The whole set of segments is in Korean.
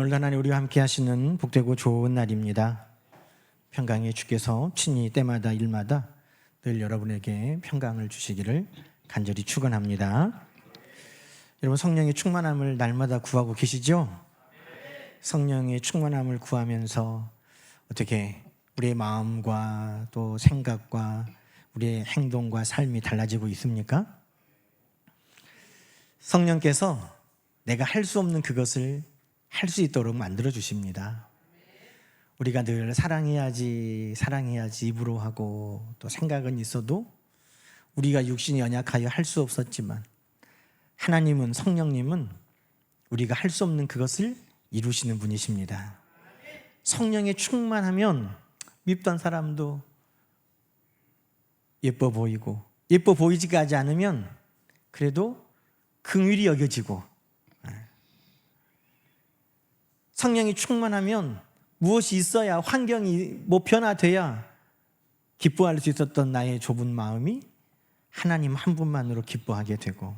오늘 하나님 우리와 함께 하시는 복되고 좋은 날입니다. 평강의 주께서 친히 때마다 일마다 늘 여러분에게 평강을 주시기를 간절히 축원합니다. 여러분, 성령의 충만함을 날마다 구하고 계시죠? 성령의 충만함을 구하면서 어떻게 우리의 마음과 또 생각과 우리의 행동과 삶이 달라지고 있습니까? 성령께서 내가 할 수 없는 그것을 할 수 있도록 만들어 주십니다. 우리가 늘 사랑해야지 입으로 하고 또 생각은 있어도 우리가 육신이 연약하여 할 수 없었지만 하나님은, 성령님은 우리가 할 수 없는 그것을 이루시는 분이십니다. 성령에 충만하면 밉던 사람도 예뻐 보이고, 예뻐 보이지가 않으면 그래도 긍휼히 여겨지고, 성령이 충만하면 무엇이 있어야, 환경이 변화돼야 기뻐할 수 있었던 나의 좁은 마음이 하나님 한 분만으로 기뻐하게 되고,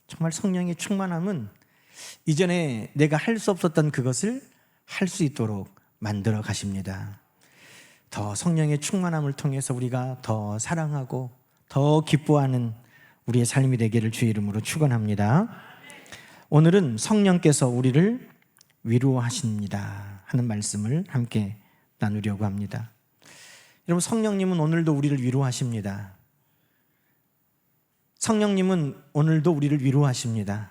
정말 성령의 충만함은 이전에 내가 할 수 없었던 그것을 할 수 있도록 만들어 가십니다. 더 성령의 충만함을 통해서 우리가 더 사랑하고 더 기뻐하는 우리의 삶이 되기를 주의 이름으로 축원합니다. 오늘은 성령께서 우리를 위로하십니다 하는 말씀을 함께 나누려고 합니다. 여러분, 성령님은 오늘도 우리를 위로하십니다. 성령님은 오늘도 우리를 위로하십니다.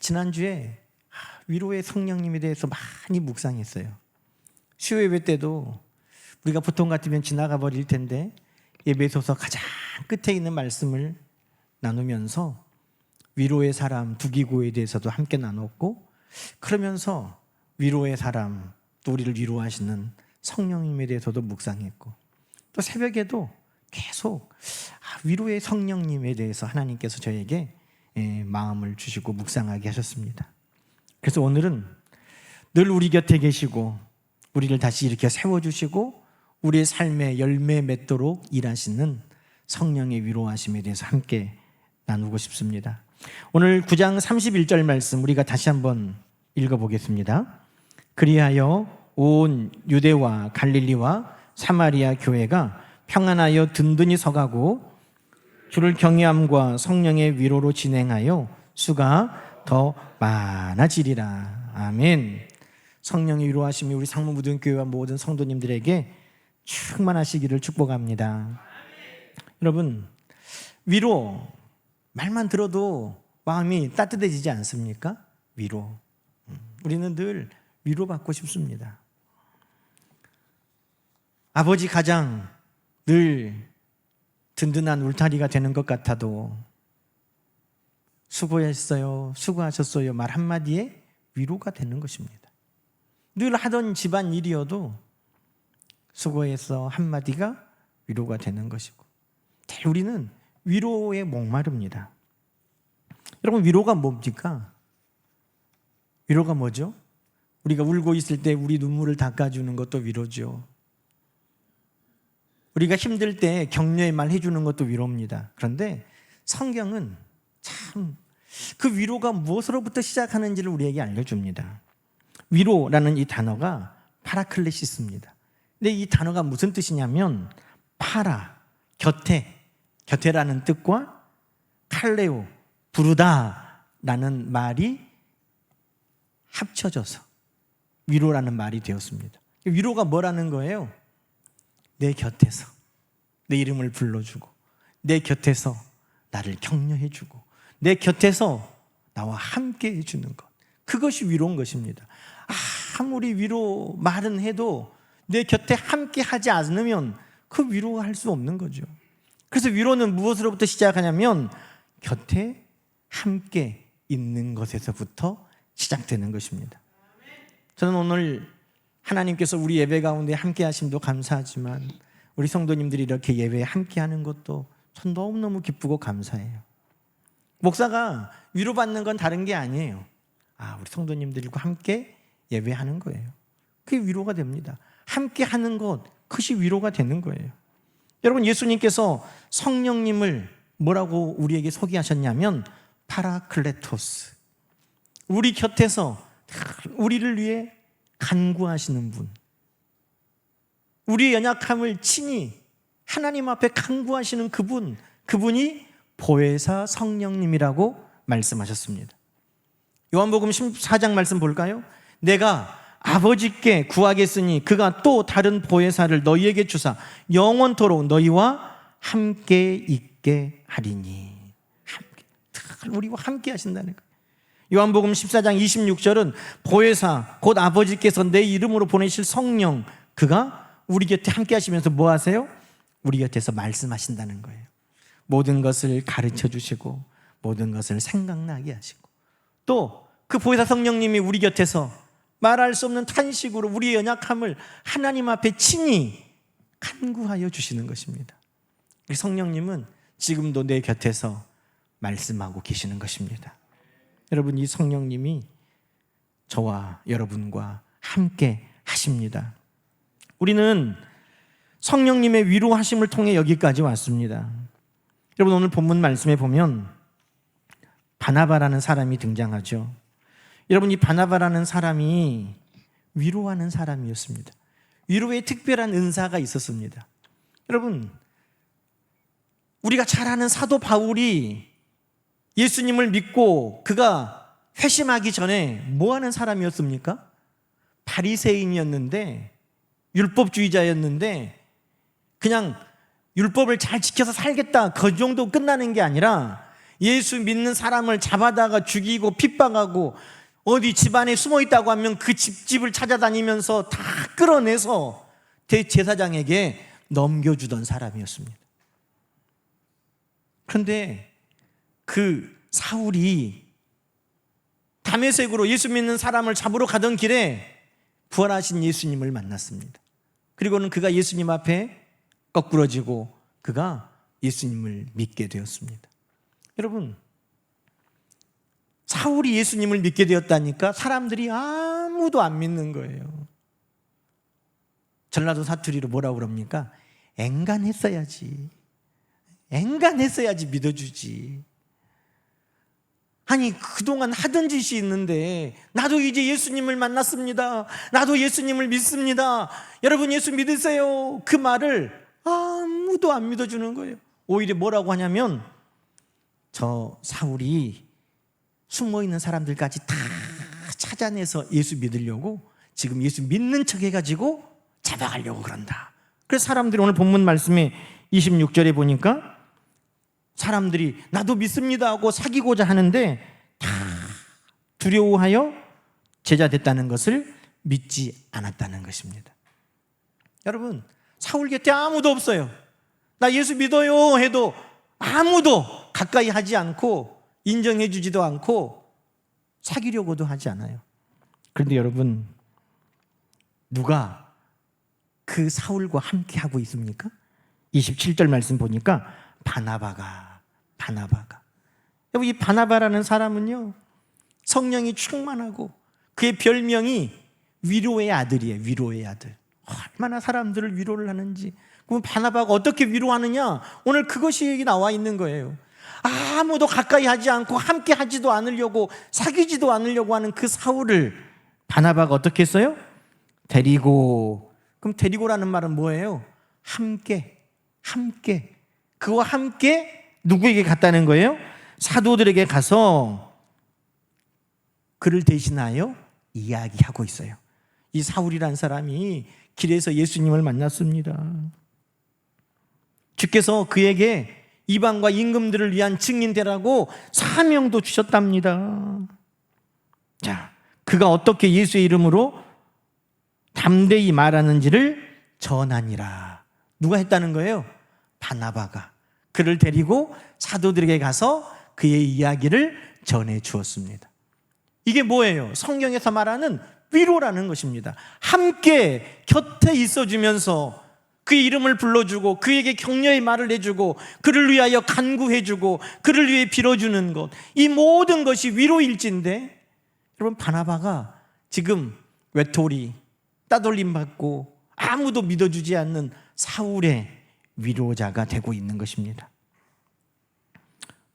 지난주에 위로의 성령님에 대해서 많이 묵상했어요. 수요 예배 때도 우리가 보통 같으면 지나가 버릴 텐데 예배소서 가장 끝에 있는 말씀을 나누면서 위로의 사람 두기고에 대해서도 함께 나눴고, 그러면서 위로의 사람, 또 우리를 위로하시는 성령님에 대해서도 묵상했고, 또 새벽에도 계속 위로의 성령님에 대해서 하나님께서 저에게 마음을 주시고 묵상하게 하셨습니다. 그래서 오늘은 늘 우리 곁에 계시고 우리를 다시 이렇게 세워주시고 우리의 삶에 열매 맺도록 일하시는 성령의 위로하심에 대해서 함께 나누고 싶습니다. 오늘 9장 31절 말씀 우리가 다시 한번 읽어보겠습니다. 그리하여 온 유대와 갈릴리와 사마리아 교회가 평안하여 든든히 서가고 주를 경외함과 성령의 위로로 진행하여 수가 더 많아지리라. 아멘. 성령의 위로하심이 우리 상무무등교회와 모든 성도님들에게 충만하시기를 축복합니다. 여러분, 위로, 말만 들어도 마음이 따뜻해지지 않습니까? 위로. 우리는 늘 위로받고 싶습니다. 아버지 가장 늘 든든한 울타리가 되는 것 같아도 수고했어요, 수고하셨어요 말 한마디에 위로가 되는 것입니다. 늘 하던 집안 일이어도 수고했어 한마디가 위로가 되는 것이고, 우리는 위로에 목마릅니다. 여러분, 위로가 뭡니까? 위로가 뭐죠? 우리가 울고 있을 때 우리 눈물을 닦아주는 것도 위로죠. 우리가 힘들 때 격려의 말 해주는 것도 위로입니다. 그런데 성경은 참 그 위로가 무엇으로부터 시작하는지를 우리에게 알려줍니다. 위로라는 이 단어가 파라클레시스입니다. 근데 이 단어가 무슨 뜻이냐면 파라, 곁에라는 뜻과 칼레오, 부르다라는 말이 합쳐져서 위로라는 말이 되었습니다. 위로가 뭐라는 거예요? 내 곁에서 내 이름을 불러주고, 내 곁에서 나를 격려해주고, 내 곁에서 나와 함께 해주는 것, 그것이 위로인 것입니다. 아무리 위로 말은 해도 내 곁에 함께 하지 않으면 그 위로가 할 수 없는 거죠. 그래서 위로는 무엇으로부터 시작하냐면 곁에 함께 있는 것에서부터 시작되는 것입니다. 저는 오늘 하나님께서 우리 예배 가운데 함께 하심도 감사하지만 우리 성도님들이 이렇게 예배에 함께 하는 것도 전 너무너무 기쁘고 감사해요. 목사가 위로받는 건 다른 게 아니에요. 우리 성도님들과 함께 예배하는 거예요. 그게 위로가 됩니다. 함께 하는 것, 그것이 위로가 되는 거예요. 여러분, 예수님께서 성령님을 뭐라고 우리에게 소개하셨냐면 파라클레토스, 우리 곁에서 우리를 위해 간구하시는 분, 우리의 연약함을 친히 하나님 앞에 간구하시는 그분이 보혜사 성령님이라고 말씀하셨습니다. 요한복음 14장 말씀 볼까요? 내가 아버지께 구하겠으니 그가 또 다른 보혜사를 너희에게 주사 영원토록 너희와 함께 있게 하리니. 우리와 함께 하신다는 거예요. 요한복음 14장 26절은 보혜사 곧 아버지께서 내 이름으로 보내실 성령, 그가 우리 곁에 함께 하시면서 뭐 하세요? 우리 곁에서 말씀하신다는 거예요. 모든 것을 가르쳐 주시고 모든 것을 생각나게 하시고, 또 그 보혜사 성령님이 우리 곁에서 말할 수 없는 탄식으로 우리의 연약함을 하나님 앞에 친히 간구하여 주시는 것입니다. 성령님은 지금도 내 곁에서 말씀하고 계시는 것입니다. 여러분, 이 성령님이 저와 여러분과 함께 하십니다. 우리는 성령님의 위로하심을 통해 여기까지 왔습니다. 여러분, 오늘 본문 말씀에 보면 바나바라는 사람이 등장하죠. 여러분, 이 바나바라는 사람이 위로하는 사람이었습니다. 위로에 특별한 은사가 있었습니다. 여러분, 우리가 잘 아는 사도 바울이 예수님을 믿고 그가 회심하기 전에 뭐 하는 사람이었습니까? 바리새인이었는데, 율법주의자였는데, 그냥 율법을 잘 지켜서 살겠다, 그 정도 끝나는 게 아니라 예수 믿는 사람을 잡아다가 죽이고 핍박하고, 어디 집안에 숨어 있다고 하면 그 집집을 찾아다니면서 다 끌어내서 대제사장에게 넘겨주던 사람이었습니다. 그런데 그 사울이 다메섹으로 예수 믿는 사람을 잡으러 가던 길에 부활하신 예수님을 만났습니다. 그리고는 그가 예수님 앞에 거꾸러지고 그가 예수님을 믿게 되었습니다. 여러분, 사울이 예수님을 믿게 되었다니까 사람들이 아무도 안 믿는 거예요. 전라도 사투리로 뭐라고 그럽니까? 앵간했어야지 믿어주지. 아니, 그동안 하던 짓이 있는데 나도 이제 예수님을 만났습니다, 나도 예수님을 믿습니다, 여러분 예수 믿으세요, 그 말을 아무도 안 믿어주는 거예요. 오히려 뭐라고 하냐면, 저 사울이 숨어있는 사람들까지 다 찾아내서 예수 믿으려고 지금 예수 믿는 척 해가지고 잡아가려고 그런다. 그래서 사람들이 오늘 본문 말씀에 26절에 보니까 사람들이 나도 믿습니다 하고 사귀고자 하는데 다 두려워하여 제자 됐다는 것을 믿지 않았다는 것입니다. 여러분, 사울 곁에 아무도 없어요. 나 예수 믿어요 해도 아무도 가까이 하지 않고 인정해 주지도 않고 사귀려고도 하지 않아요. 그런데 여러분, 누가 그 사울과 함께 하고 있습니까? 27절 말씀 보니까 바나바가. 여러분, 이 바나바라는 사람은요, 성령이 충만하고 그의 별명이 위로의 아들이에요. 위로의 아들. 얼마나 사람들을 위로를 하는지. 그럼 바나바가 어떻게 위로하느냐? 오늘 그것이 나와 있는 거예요. 아무도 가까이 하지 않고 함께 하지도 않으려고, 사귀지도 않으려고 하는 그 사울을 바나바가 어떻게 했어요? 그럼 데리고라는 말은 뭐예요? 함께. 그와 함께 누구에게 갔다는 거예요? 사도들에게 가서 그를 대신하여 이야기하고 있어요. 이 사울이라는 사람이 길에서 예수님을 만났습니다. 주께서 그에게 이방과 임금들을 위한 증인되라고 사명도 주셨답니다. 자, 그가 어떻게 예수의 이름으로 담대히 말하는지를 전하니라. 누가 했다는 거예요? 바나바가 그를 데리고 사도들에게 가서 그의 이야기를 전해 주었습니다. 이게 뭐예요? 성경에서 말하는 위로라는 것입니다. 함께 곁에 있어주면서 그의 이름을 불러주고 그에게 격려의 말을 해주고 그를 위하여 간구해주고 그를 위해 빌어주는 것, 이 모든 것이 위로일진데, 여러분, 바나바가 지금 외톨이, 따돌림 받고 아무도 믿어주지 않는 사울의 위로자가 되고 있는 것입니다.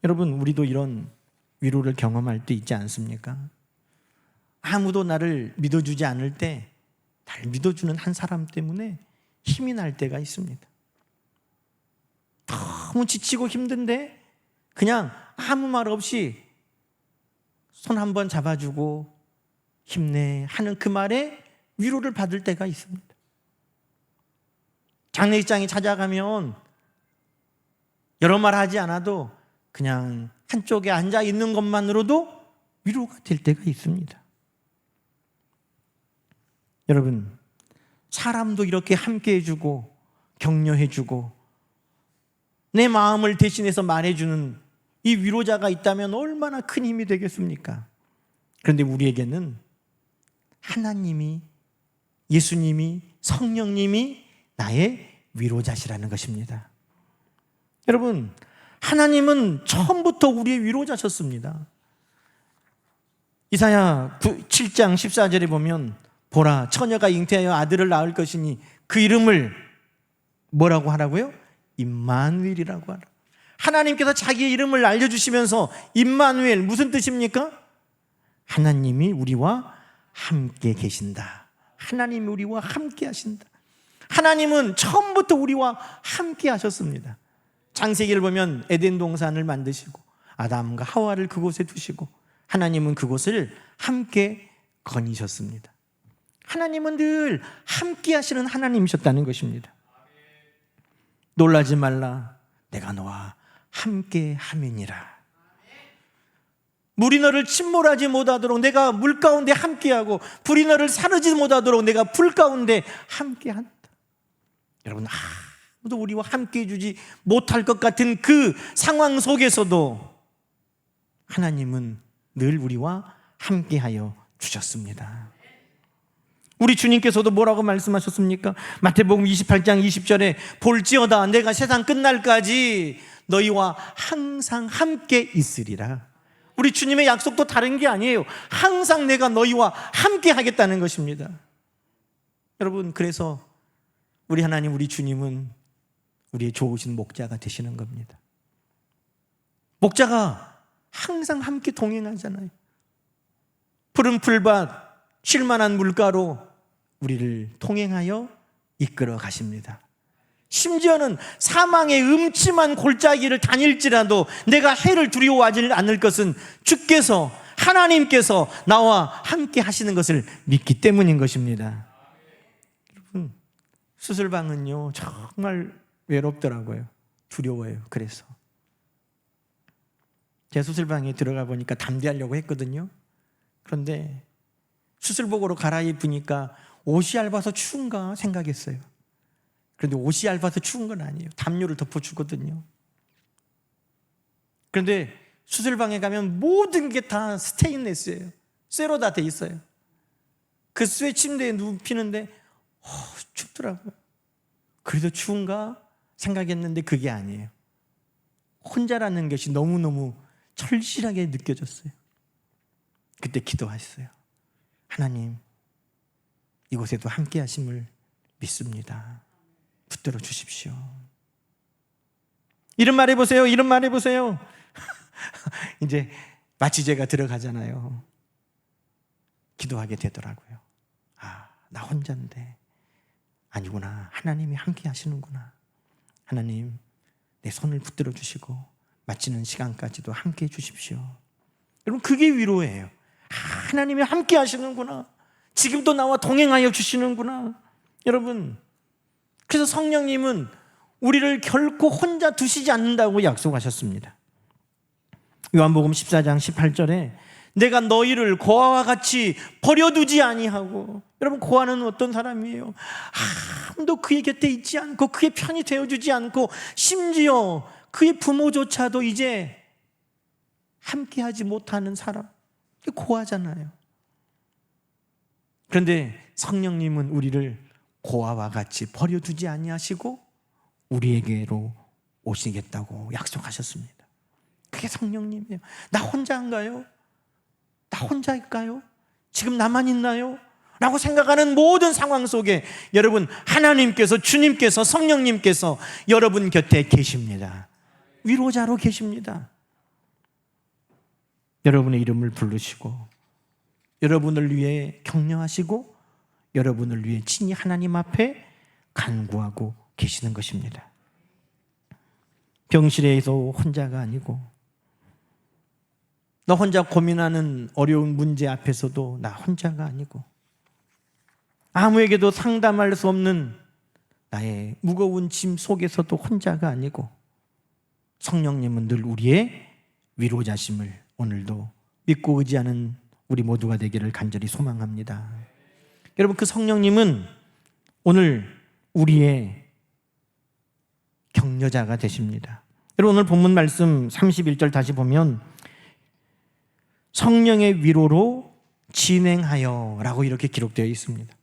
여러분, 우리도 이런 위로를 경험할 때 있지 않습니까? 아무도 나를 믿어주지 않을 때 나를 믿어주는 한 사람 때문에 힘이 날 때가 있습니다. 너무 지치고 힘든데 그냥 아무 말 없이 손 한번 잡아주고 힘내 하는 그 말에 위로를 받을 때가 있습니다. 장례식장에 찾아가면 여러 말 하지 않아도 그냥 한쪽에 앉아 있는 것만으로도 위로가 될 때가 있습니다. 여러분, 사람도 이렇게 함께 해주고 격려해주고 내 마음을 대신해서 말해주는 이 위로자가 있다면 얼마나 큰 힘이 되겠습니까? 그런데 우리에게는 하나님이, 예수님이, 성령님이 나의 위로자시라는 것입니다. 여러분, 하나님은 처음부터 우리의 위로자셨습니다. 이사야 7장 14절에 보면 보라, 처녀가 잉태하여 아들을 낳을 것이니 그 이름을 뭐라고 하라고요? 임마누엘이라고 하라. 하나님께서 자기의 이름을 알려주시면서 임마누엘, 무슨 뜻입니까? 하나님이 우리와 함께 계신다. 하나님이 우리와 함께 하신다. 하나님은 처음부터 우리와 함께 하셨습니다. 창세기를 보면 에덴 동산을 만드시고 아담과 하와를 그곳에 두시고 하나님은 그곳을 함께 거니셨습니다. 하나님은 늘 함께 하시는 하나님이셨다는 것입니다. 놀라지 말라, 내가 너와 함께 함이니라. 물이 너를 침몰하지 못하도록 내가 물 가운데 함께하고 불이 너를 사르지 못하도록 내가 불 가운데 함께한다. 여러분, 아무도 우리와 함께 해주지 못할 것 같은 그 상황 속에서도 하나님은 늘 우리와 함께하여 주셨습니다. 우리 주님께서도 뭐라고 말씀하셨습니까? 마태복음 28장 20절에 볼지어다 내가 세상 끝날까지 너희와 항상 함께 있으리라. 우리 주님의 약속도 다른 게 아니에요. 항상 내가 너희와 함께 하겠다는 것입니다. 여러분, 그래서 우리 하나님, 우리 주님은 우리의 좋으신 목자가 되시는 겁니다. 목자가 항상 함께 동행하잖아요. 푸른 풀밭, 쉴만한 물가로 우리를 통행하여 이끌어 가십니다. 심지어는 사망의 음침한 골짜기를 다닐지라도 내가 해를 두려워하지 않을 것은 주께서, 하나님께서 나와 함께 하시는 것을 믿기 때문인 것입니다. 여러분, 수술방은요 정말 외롭더라고요. 두려워요. 그래서 제가 수술방에 들어가 보니까 담대하려고 했거든요. 그런데 수술복으로 갈아입으니까 옷이 얇아서 추운가 생각했어요. 그런데 옷이 얇아서 추운 건 아니에요. 담요를 덮어주거든요. 그런데 수술방에 가면 모든 게 다 스테인레스예요. 쇠로 다 돼 있어요. 그 쇠 침대에 눕히는데 춥더라고요. 그래도 추운가 생각했는데 그게 아니에요. 혼자라는 것이 너무너무 절실하게 느껴졌어요. 그때 기도했어요. 하나님, 이곳에도 함께 하심을 믿습니다. 붙들어 주십시오. 이런 말 해보세요. 이런 말 해보세요. 이제 마치 제가 들어가잖아요. 기도하게 되더라고요. 나 혼자인데 아니구나. 하나님이 함께 하시는구나. 하나님, 내 손을 붙들어 주시고 마치는 시간까지도 함께 해 주십시오. 여러분, 그게 위로예요. 하나님이 함께 하시는구나. 지금도 나와 동행하여 주시는구나. 여러분, 그래서 성령님은 우리를 결코 혼자 두시지 않는다고 약속하셨습니다. 요한복음 14장 18절에 내가 너희를 고아와 같이 버려두지 아니하고. 여러분, 고아는 어떤 사람이에요? 아무도 그의 곁에 있지 않고 그의 편이 되어주지 않고 심지어 그의 부모조차도 이제 함께하지 못하는 사람, 그게 고아잖아요. 그런데 성령님은 우리를 고아와 같이 버려두지 아니하시고 우리에게로 오시겠다고 약속하셨습니다. 그게 성령님이에요. 나 혼자인가요? 나 혼자일까요? 지금 나만 있나요? 라고 생각하는 모든 상황 속에 여러분, 하나님께서, 주님께서, 성령님께서 여러분 곁에 계십니다. 위로자로 계십니다. 여러분의 이름을 부르시고 여러분을 위해 격려하시고 여러분을 위해 친히 하나님 앞에 간구하고 계시는 것입니다. 병실에서 혼자가 아니고 너 혼자 고민하는 어려운 문제 앞에서도 나 혼자가 아니고 아무에게도 상담할 수 없는 나의 무거운 짐 속에서도 혼자가 아니고 성령님은 늘 우리의 위로자심을 오늘도 믿고 의지하는 우리 모두가 되기를 간절히 소망합니다. 여러분, 그 성령님은 오늘 우리의 격려자가 되십니다. 여러분, 오늘 본문 말씀 31절 다시 보면 성령의 위로로 진행하여 라고 이렇게 기록되어 있습니다.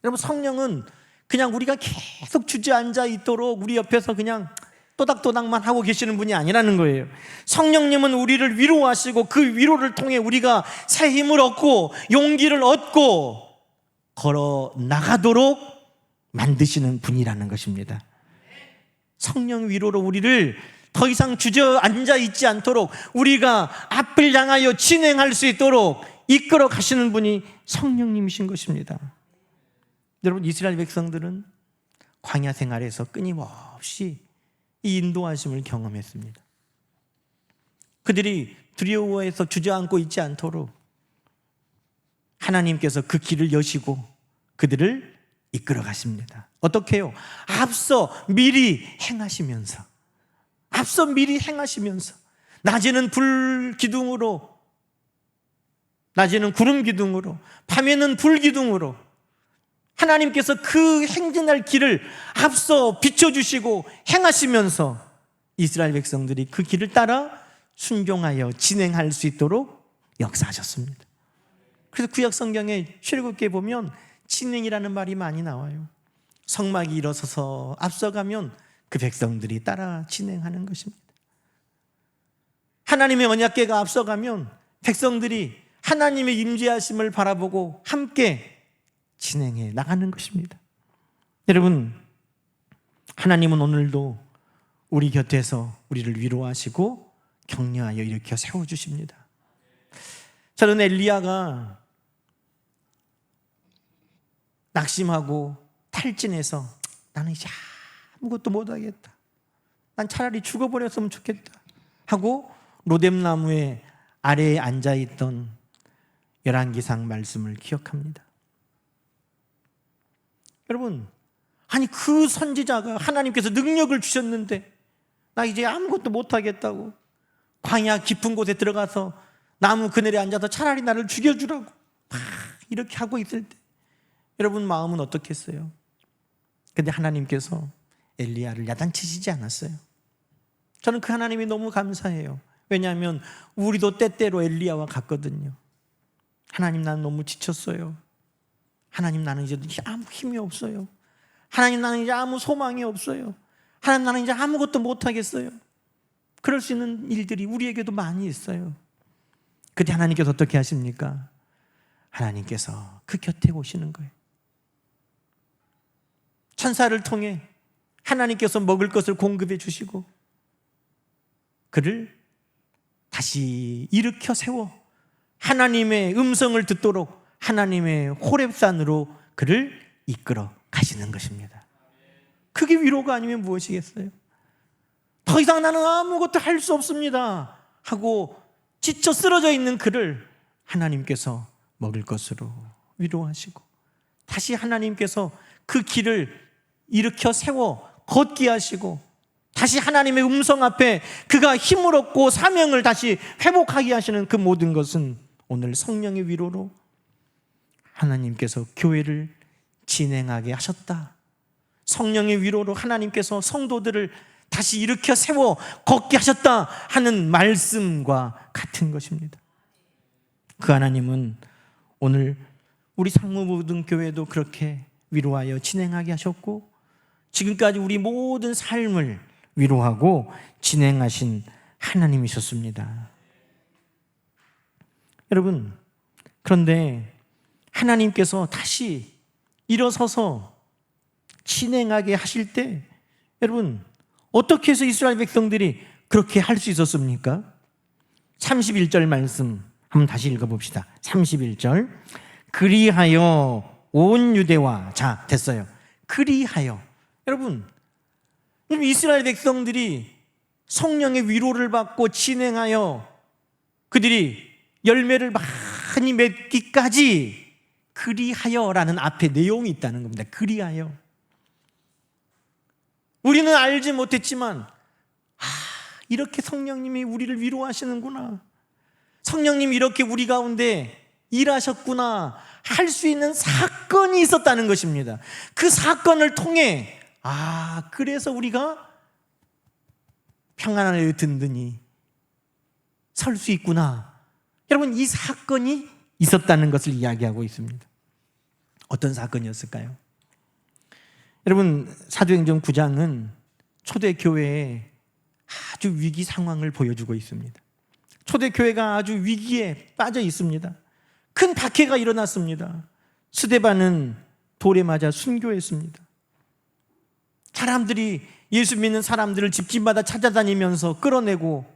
여러분, 성령은 그냥 우리가 계속 주저앉아 있도록 우리 옆에서 그냥 또닥또닥만 하고 계시는 분이 아니라는 거예요. 성령님은 우리를 위로하시고 그 위로를 통해 우리가 새 힘을 얻고 용기를 얻고 걸어 나가도록 만드시는 분이라는 것입니다. 성령 위로로 우리를 더 이상 주저앉아 있지 않도록 우리가 앞을 향하여 진행할 수 있도록 이끌어 가시는 분이 성령님이신 것입니다. 여러분, 이스라엘 백성들은 광야 생활에서 끊임없이 이 인도하심을 경험했습니다. 그들이 두려워해서 주저앉고 있지 않도록 하나님께서 그 길을 여시고 그들을 이끌어 가십니다. 어떻게 해요? 앞서 미리 행하시면서 낮에는 불 기둥으로, 낮에는 구름 기둥으로, 밤에는 불 기둥으로 하나님께서 그 행진할 길을 앞서 비춰주시고 행하시면서 이스라엘 백성들이 그 길을 따라 순종하여 진행할 수 있도록 역사하셨습니다. 그래서 구약 성경에 출애굽기에 보면 진행이라는 말이 많이 나와요. 성막이 일어서서 앞서가면 그 백성들이 따라 진행하는 것입니다. 하나님의 언약궤가 앞서가면 백성들이 하나님의 임재하심을 바라보고 함께 진행해 나가는 것입니다. 여러분, 하나님은 오늘도 우리 곁에서 우리를 위로하시고 격려하여 일으켜 세워주십니다. 저는 엘리야가 낙심하고 탈진해서 나는 이제 아무것도 못하겠다, 난 차라리 죽어버렸으면 좋겠다 하고 로뎀나무의 아래에 앉아있던 열왕기상 말씀을 기억합니다. 여러분, 아니 그 선지자가 하나님께서 능력을 주셨는데 나 이제 아무것도 못하겠다고 광야 깊은 곳에 들어가서 나무 그늘에 앉아서 차라리 나를 죽여주라고 막 이렇게 하고 있을 때 여러분 마음은 어떻겠어요? 근데 하나님께서 엘리야를 야단치시지 않았어요. 저는 그 하나님이 너무 감사해요. 왜냐하면 우리도 때때로 엘리야와 같거든요. 하나님, 나는 너무 지쳤어요. 하나님, 나는 이제 아무 힘이 없어요. 하나님, 나는 이제 아무 소망이 없어요. 하나님, 나는 이제 아무것도 못하겠어요. 그럴 수 있는 일들이 우리에게도 많이 있어요. 그때 하나님께서 어떻게 하십니까? 하나님께서 그 곁에 오시는 거예요. 천사를 통해 하나님께서 먹을 것을 공급해 주시고 그를 다시 일으켜 세워 하나님의 음성을 듣도록 하나님의 호렙산으로 그를 이끌어 가시는 것입니다. 그게 위로가 아니면 무엇이겠어요? 더 이상 나는 아무것도 할 수 없습니다 하고 지쳐 쓰러져 있는 그를 하나님께서 먹을 것으로 위로하시고 다시 하나님께서 그 길을 일으켜 세워 걷게 하시고 다시 하나님의 음성 앞에 그가 힘을 얻고 사명을 다시 회복하게 하시는 그 모든 것은 오늘 성령의 위로로 하나님께서 교회를 진행하게 하셨다. 성령의 위로로 하나님께서 성도들을 다시 일으켜 세워 걷게 하셨다 하는 말씀과 같은 것입니다. 그 하나님은 오늘 우리 상무고등교회도 그렇게 위로하여 진행하게 하셨고 지금까지 우리 모든 삶을 위로하고 진행하신 하나님이셨습니다. 여러분, 그런데 하나님께서 다시 일어서서 진행하게 하실 때 여러분 어떻게 해서 이스라엘 백성들이 그렇게 할 수 있었습니까? 31절 말씀 한번 다시 읽어봅시다. 31절. 그리하여 온 유대와, 자 됐어요. 그리하여, 여러분 이스라엘 백성들이 성령의 위로를 받고 진행하여 그들이 열매를 많이 맺기까지 그리하여라는 앞에 내용이 있다는 겁니다. 그리하여. 우리는 알지 못했지만 이렇게 성령님이 우리를 위로하시는구나, 성령님이 이렇게 우리 가운데 일하셨구나 할 수 있는 사건이 있었다는 것입니다. 그 사건을 통해 그래서 우리가 평안하여 든든히 설 수 있구나. 여러분, 이 사건이 있었다는 것을 이야기하고 있습니다. 어떤 사건이었을까요? 여러분, 사도행전 9장은 초대교회의 아주 위기 상황을 보여주고 있습니다. 초대교회가 아주 위기에 빠져 있습니다. 큰 박해가 일어났습니다. 스데반은 돌에 맞아 순교했습니다. 사람들이, 예수 믿는 사람들을 집집마다 찾아다니면서 끌어내고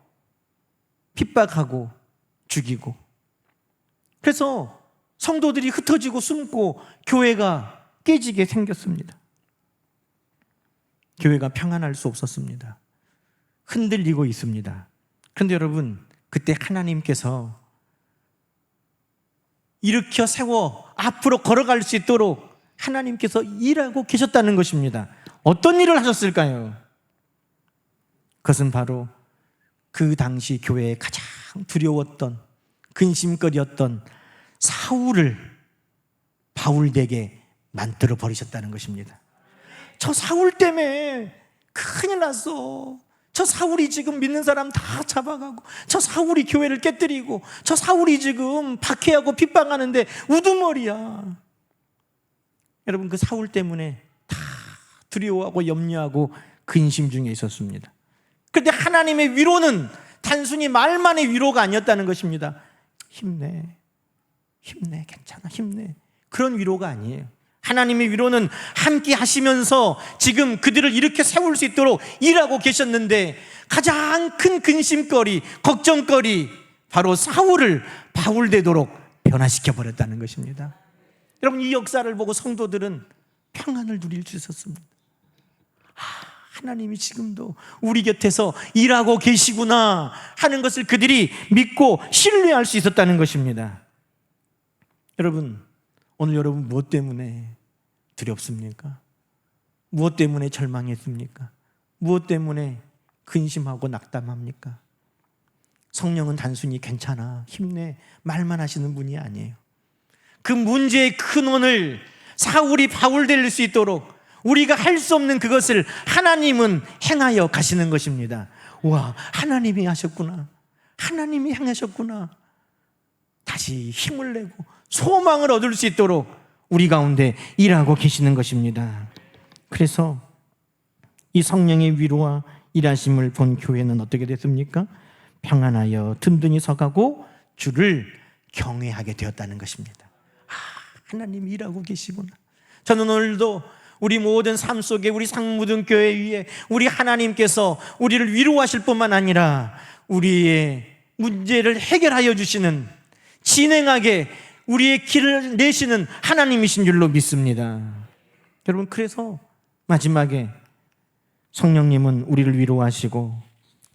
핍박하고 죽이고, 그래서 성도들이 흩어지고 숨고 교회가 깨지게 생겼습니다. 교회가 평안할 수 없었습니다. 흔들리고 있습니다. 그런데 여러분, 그때 하나님께서 일으켜 세워 앞으로 걸어갈 수 있도록 하나님께서 일하고 계셨다는 것입니다. 어떤 일을 하셨을까요? 그것은 바로 그 당시 교회에 가장 두려웠던, 근심거리였던 사울을 바울에게 만들어 버리셨다는 것입니다. 저 사울 때문에 큰일 났어. 저 사울이 지금 믿는 사람 다 잡아가고, 저 사울이 교회를 깨뜨리고, 저 사울이 지금 박해하고 핍박하는데 우두머리야. 여러분, 그 사울 때문에 다 두려워하고 염려하고 근심 중에 있었습니다. 그런데 하나님의 위로는 단순히 말만의 위로가 아니었다는 것입니다. 힘내, 힘내, 괜찮아, 힘내, 그런 위로가 아니에요. 하나님의 위로는 함께 하시면서 지금 그들을 일으켜 세울 수 있도록 일하고 계셨는데, 가장 큰 근심거리, 걱정거리, 바로 사울을 바울 되도록 변화시켜 버렸다는 것입니다. 여러분, 이 역사를 보고 성도들은 평안을 누릴 수 있었습니다. 하나님이 지금도 우리 곁에서 일하고 계시구나 하는 것을 그들이 믿고 신뢰할 수 있었다는 것입니다. 여러분, 오늘 여러분 무엇 때문에 두렵습니까? 무엇 때문에 절망했습니까? 무엇 때문에 근심하고 낙담합니까? 성령은 단순히 괜찮아, 힘내, 말만 하시는 분이 아니에요. 그 문제의 근원을 사울이 바울 될 수 있도록 우리가 할 수 없는 그것을 하나님은 행하여 가시는 것입니다. 와, 하나님이 하셨구나, 하나님이 행하셨구나. 다시 힘을 내고 소망을 얻을 수 있도록 우리 가운데 일하고 계시는 것입니다. 그래서 이 성령의 위로와 일하심을 본 교회는 어떻게 됐습니까? 평안하여 든든히 서가고 주를 경외하게 되었다는 것입니다. 하나님이 일하고 계시구나. 저는 오늘도 우리 모든 삶 속에, 우리 상무등교회 위에 우리 하나님께서 우리를 위로하실 뿐만 아니라 우리의 문제를 해결하여 주시는, 진행하게 우리의 길을 내시는 하나님이신 줄로 믿습니다. 여러분, 그래서 마지막에 성령님은 우리를 위로하시고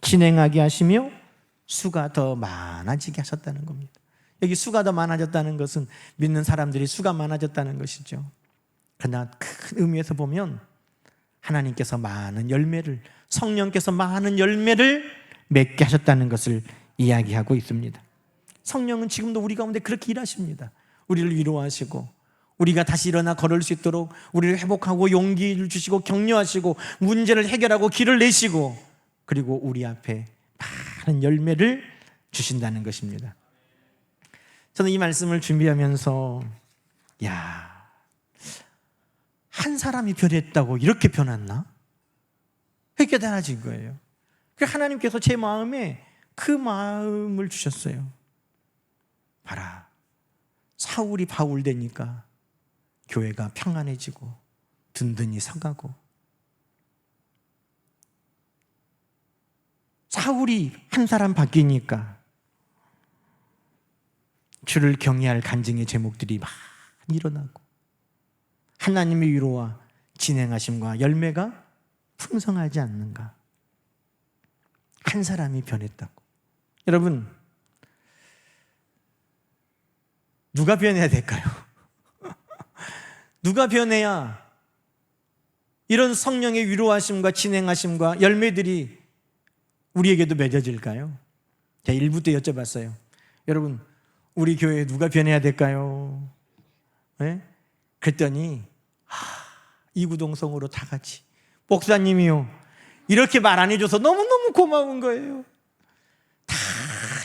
진행하게 하시며 수가 더 많아지게 하셨다는 겁니다. 여기 수가 더 많아졌다는 것은 믿는 사람들이 수가 많아졌다는 것이죠. 그러나 큰 의미에서 보면 하나님께서 많은 열매를, 성령께서 많은 열매를 맺게 하셨다는 것을 이야기하고 있습니다. 성령은 지금도 우리 가운데 그렇게 일하십니다. 우리를 위로하시고 우리가 다시 일어나 걸을 수 있도록 우리를 회복하고 용기를 주시고 격려하시고 문제를 해결하고 길을 내시고, 그리고 우리 앞에 많은 열매를 주신다는 것입니다. 저는 이 말씀을 준비하면서 한 사람이 변했다고 이렇게 변했나? 그렇게 달라진 거예요. 하나님께서 제 마음에 그 마음을 주셨어요. 봐라, 사울이 바울 되니까 교회가 평안해지고 든든히 서가고, 사울이 한 사람 바뀌니까 주를 경외할 간증의 제목들이 많이 일어나고 하나님의 위로와 진행하심과 열매가 풍성하지 않는가? 한 사람이 변했다고. 여러분, 누가 변해야 될까요? 누가 변해야 이런 성령의 위로하심과 진행하심과 열매들이 우리에게도 맺어질까요? 제가 1부 때 여쭤봤어요. 여러분, 우리 교회에 누가 변해야 될까요? 네? 그랬더니 이구동성으로 다 같이, 목사님이요, 이렇게 말 안 해줘서 너무너무 고마운 거예요. 다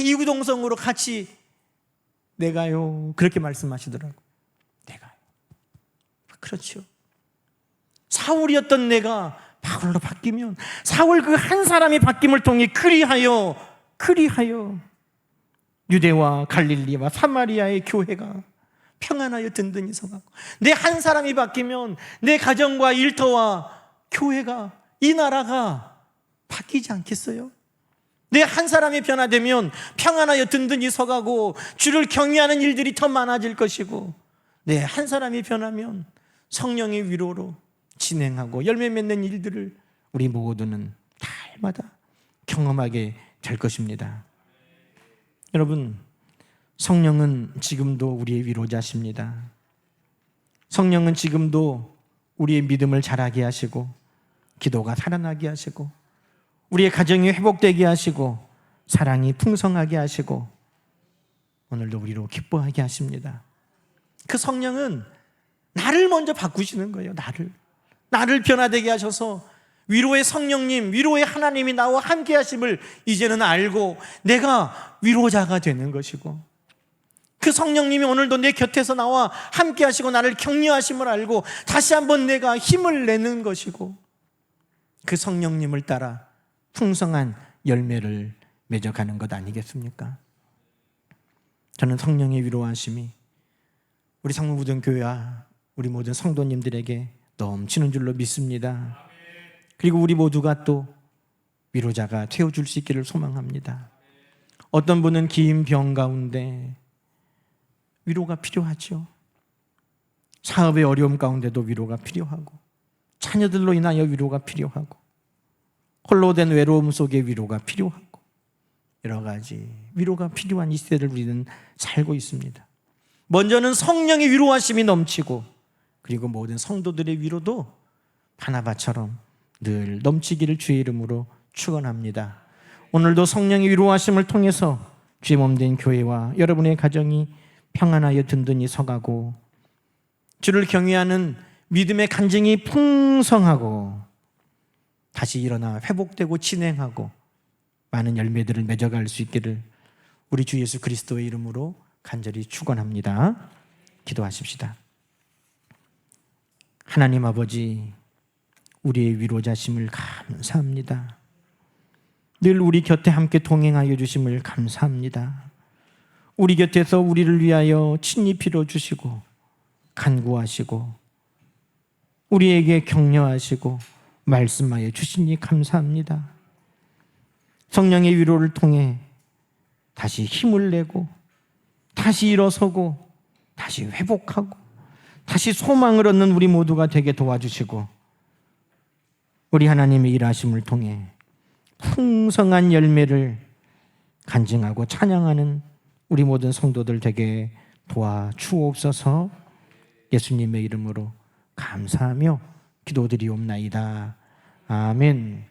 이구동성으로 같이 내가요, 그렇게 말씀하시더라고. 내가요. 그렇죠. 사울이었던 내가 바울로 바뀌면, 사울 그 한 사람이 바뀜을 통해 그리하여 유대와 갈릴리와 사마리아의 교회가 평안하여 든든히 서가고, 내 한 사람이 바뀌면 내 가정과 일터와 교회가, 이 나라가 바뀌지 않겠어요? 내 한 사람이 변화되면 평안하여 든든히 서가고 주를 경외하는 일들이 더 많아질 것이고, 내 한 사람이 변하면 성령의 위로로 진행하고 열매 맺는 일들을 우리 모두는 날마다 경험하게 될 것입니다. 여러분, 성령은 지금도 우리의 위로자십니다. 성령은 지금도 우리의 믿음을 자라게 하시고 기도가 살아나게 하시고 우리의 가정이 회복되게 하시고 사랑이 풍성하게 하시고 오늘도 우리로 기뻐하게 하십니다. 그 성령은 나를 먼저 바꾸시는 거예요. 나를 변화되게 하셔서 위로의 성령님, 위로의 하나님이 나와 함께 하심을 이제는 알고 내가 위로자가 되는 것이고, 그 성령님이 오늘도 내 곁에서 나와 함께 하시고 나를 격려하심을 알고 다시 한번 내가 힘을 내는 것이고, 그 성령님을 따라 풍성한 열매를 맺어가는 것 아니겠습니까? 저는 성령의 위로하심이 우리 상무부전교회와 우리 모든 성도님들에게 넘치는 줄로 믿습니다. 그리고 우리 모두가 또 위로자가 되어줄 수 있기를 소망합니다. 어떤 분은 긴 병 가운데 위로가 필요하죠. 사업의 어려움 가운데도 위로가 필요하고, 자녀들로 인하여 위로가 필요하고, 홀로 된 외로움 속에 위로가 필요하고, 여러 가지 위로가 필요한 이 시대를 우리는 살고 있습니다. 먼저는 성령의 위로하심이 넘치고, 그리고 모든 성도들의 위로도 바나바처럼 늘 넘치기를 주의 이름으로 축원합니다. 오늘도 성령의 위로하심을 통해서 주의 몸된 교회와 여러분의 가정이 평안하여 든든히 서가고 주를 경외하는 믿음의 간증이 풍성하고 다시 일어나 회복되고 진행하고 많은 열매들을 맺어갈 수 있기를 우리 주 예수 그리스도의 이름으로 간절히 축원합니다. 기도하십시다. 하나님 아버지, 우리의 위로자심을 감사합니다. 늘 우리 곁에 함께 동행하여 주심을 감사합니다. 우리 곁에서 우리를 위하여 친히 빌어주시고 간구하시고 우리에게 격려하시고 말씀하여 주시니 감사합니다. 성령의 위로를 통해 다시 힘을 내고 다시 일어서고 다시 회복하고 다시 소망을 얻는 우리 모두가 되게 도와주시고 우리 하나님의 일하심을 통해 풍성한 열매를 간증하고 찬양하는 우리 모든 성도들 되게 도와주옵소서. 예수님의 이름으로 감사하며 기도드리옵나이다. 아멘.